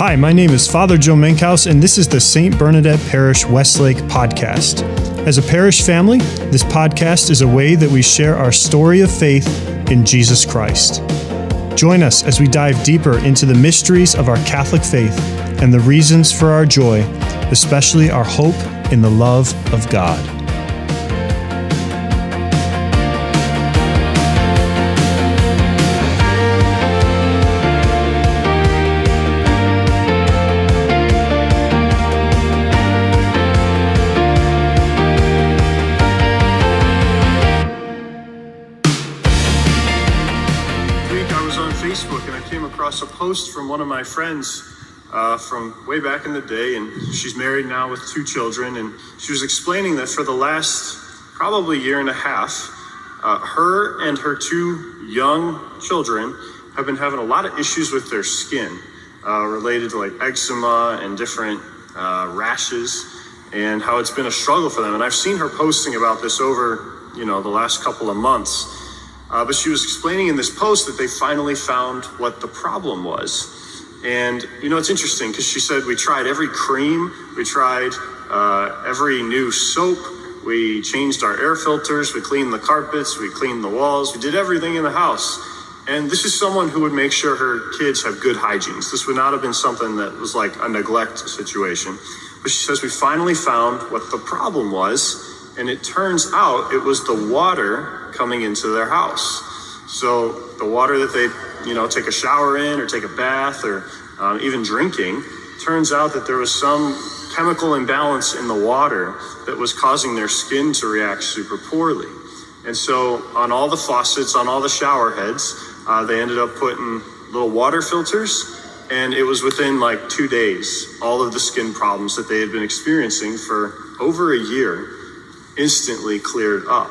Hi, my name is Father Joe Menkhaus, and this is the St. Bernadette Parish Westlake podcast. As a parish family, this podcast is a way that we share our story of faith in Jesus Christ. Join us as we dive deeper into the mysteries of our Catholic faith and the reasons for our joy, especially our hope in the love of God. Facebook, and I came across a post from one of my friends from way back in the day, and she's married now with 2 children, and she was explaining that for the last probably year and a half, her and her 2 young children have been having a lot of issues with their skin related to like eczema and different rashes, and how it's been a struggle for them. And I've seen her posting about this over the last couple of months. But she was explaining in this post that they finally found what the problem was. And, it's interesting because she said, we tried every cream, we tried every new soap, we changed our air filters, we cleaned the carpets, we cleaned the walls, we did everything in the house. And this is someone who would make sure her kids have good hygiene. This would not have been something that was like a neglect situation. But she says, we finally found what the problem was. And it turns out it was the water coming into their house. So the water that they, take a shower in or take a bath or even drinking, turns out that there was some chemical imbalance in the water that was causing their skin to react super poorly. And so on all the faucets, on all the shower heads, they ended up putting little water filters. And it was within like 2 days, all of the skin problems that they had been experiencing for over a year instantly cleared up.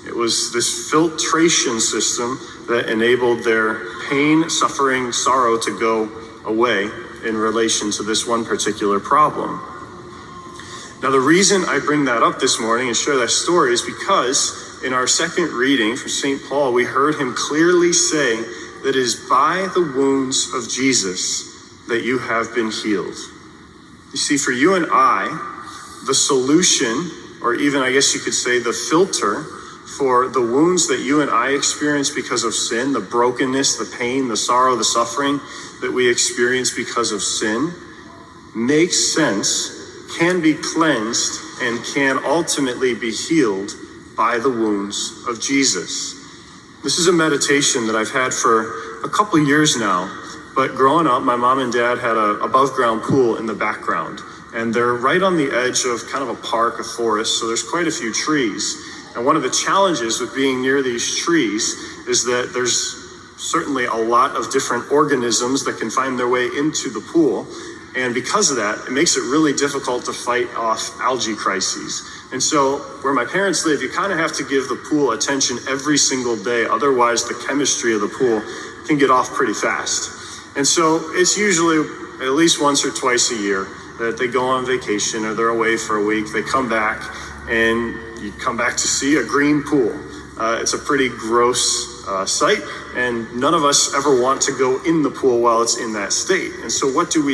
It was this filtration system that enabled their pain, suffering, sorrow to go away in relation to this one particular problem. Now, the reason I bring that up this morning and share that story is because in our second reading from St. Paul, we heard him clearly say that it is by the wounds of Jesus that you have been healed. You see, for you and I, the solution, or even I guess you could say the filter for the wounds that you and I experience because of sin, the brokenness, the pain, the sorrow, the suffering that we experience because of sin, makes sense, can be cleansed, and can ultimately be healed by the wounds of Jesus. This is a meditation that I've had for a couple years now, but growing up, my mom and dad had an above-ground pool in the background. And they're right on the edge of kind of a park, a forest, so there's quite a few trees. And one of the challenges with being near these trees is that there's certainly a lot of different organisms that can find their way into the pool. And because of that, it makes it really difficult to fight off algae crises. And so where my parents live, you kind of have to give the pool attention every single day. Otherwise, the chemistry of the pool can get off pretty fast. And so it's usually at least once or twice a year that they go on vacation or they're away for a week. They come back and you come back to see a green pool. It's a pretty gross sight, and none of us ever want to go in the pool while it's in that state. And so what do?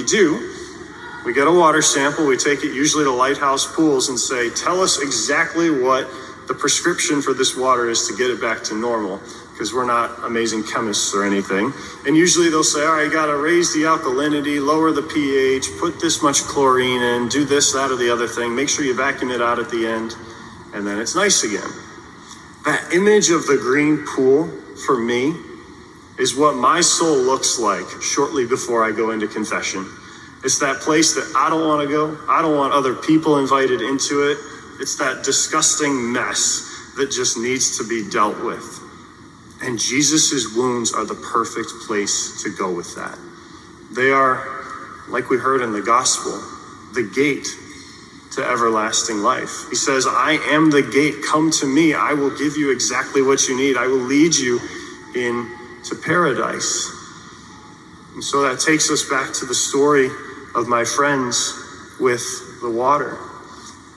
We get a water sample, we take it usually to Lighthouse Pools and say, tell us exactly what the prescription for this water is to get it back to normal, because we're not amazing chemists or anything. And usually they'll say, all right, you got to raise the alkalinity, lower the pH, put this much chlorine in, do this, that, or the other thing, make sure you vacuum it out at the end, and then it's nice again. That image of the green pool, for me, is what my soul looks like shortly before I go into confession. It's that place that I don't want to go. I don't want other people invited into it. It's that disgusting mess that just needs to be dealt with. And Jesus' wounds are the perfect place to go with that. They are, like we heard in the gospel, the gate to everlasting life. He says, I am the gate. Come to me. I will give you exactly what you need. I will lead you into paradise. And so that takes us back to the story of my friends with the water.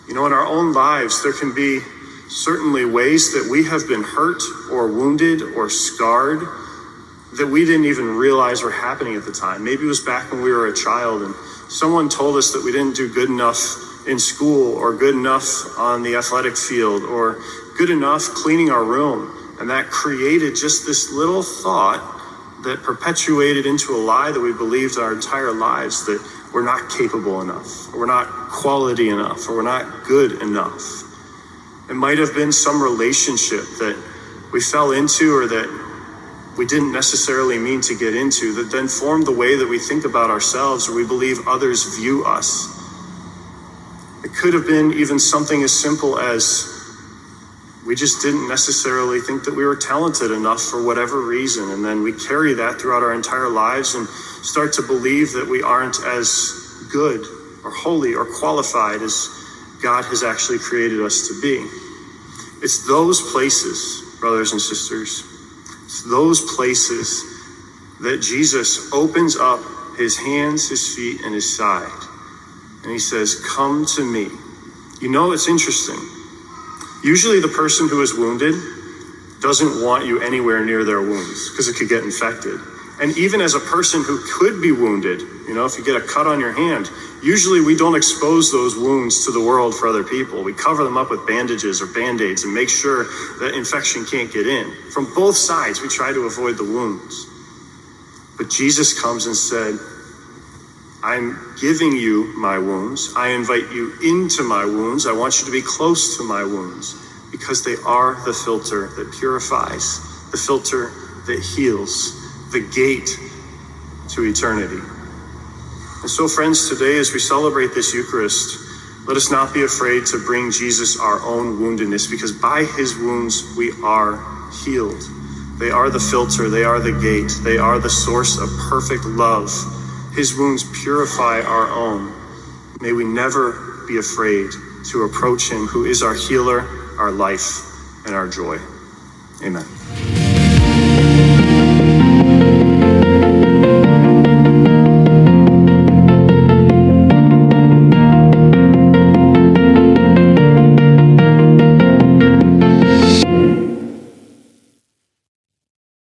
In our own lives, there can be certainly ways that we have been hurt or wounded or scarred that we didn't even realize were happening at the time. Maybe it was back when we were a child and someone told us that we didn't do good enough in school or good enough on the athletic field or good enough cleaning our room. And that created just this little thought that perpetuated into a lie that we believed our entire lives, that we're not capable enough, or we're not quality enough, or we're not good enough. It might have been some relationship that we fell into or that we didn't necessarily mean to get into that then formed the way that we think about ourselves or we believe others view us. It could have been even something as simple as we just didn't necessarily think that we were talented enough for whatever reason. And then we carry that throughout our entire lives and start to believe that we aren't as good or holy or qualified as God has actually created us to be. It's those places, brothers and sisters, it's those places that Jesus opens up his hands, his feet, and his side. And he says, come to me. You know, it's interesting. Usually the person who is wounded doesn't want you anywhere near their wounds because it could get infected. And even as a person who could be wounded, you know, if you get a cut on your hand, usually we don't expose those wounds to the world for other people. We cover them up with bandages or Band-Aids and make sure that infection can't get in. From both sides, we try to avoid the wounds. But Jesus comes and said, I'm giving you my wounds. I invite you into my wounds. I want you to be close to my wounds because they are the filter that purifies, the filter that heals, the gate to eternity. And so, friends, today as we celebrate this Eucharist, let us not be afraid to bring Jesus our own woundedness, because by his wounds we are healed. They are the filter, they are the gate, they are the source of perfect love. His wounds purify our own. May we never be afraid to approach him who is our healer, our life, and our joy. Amen.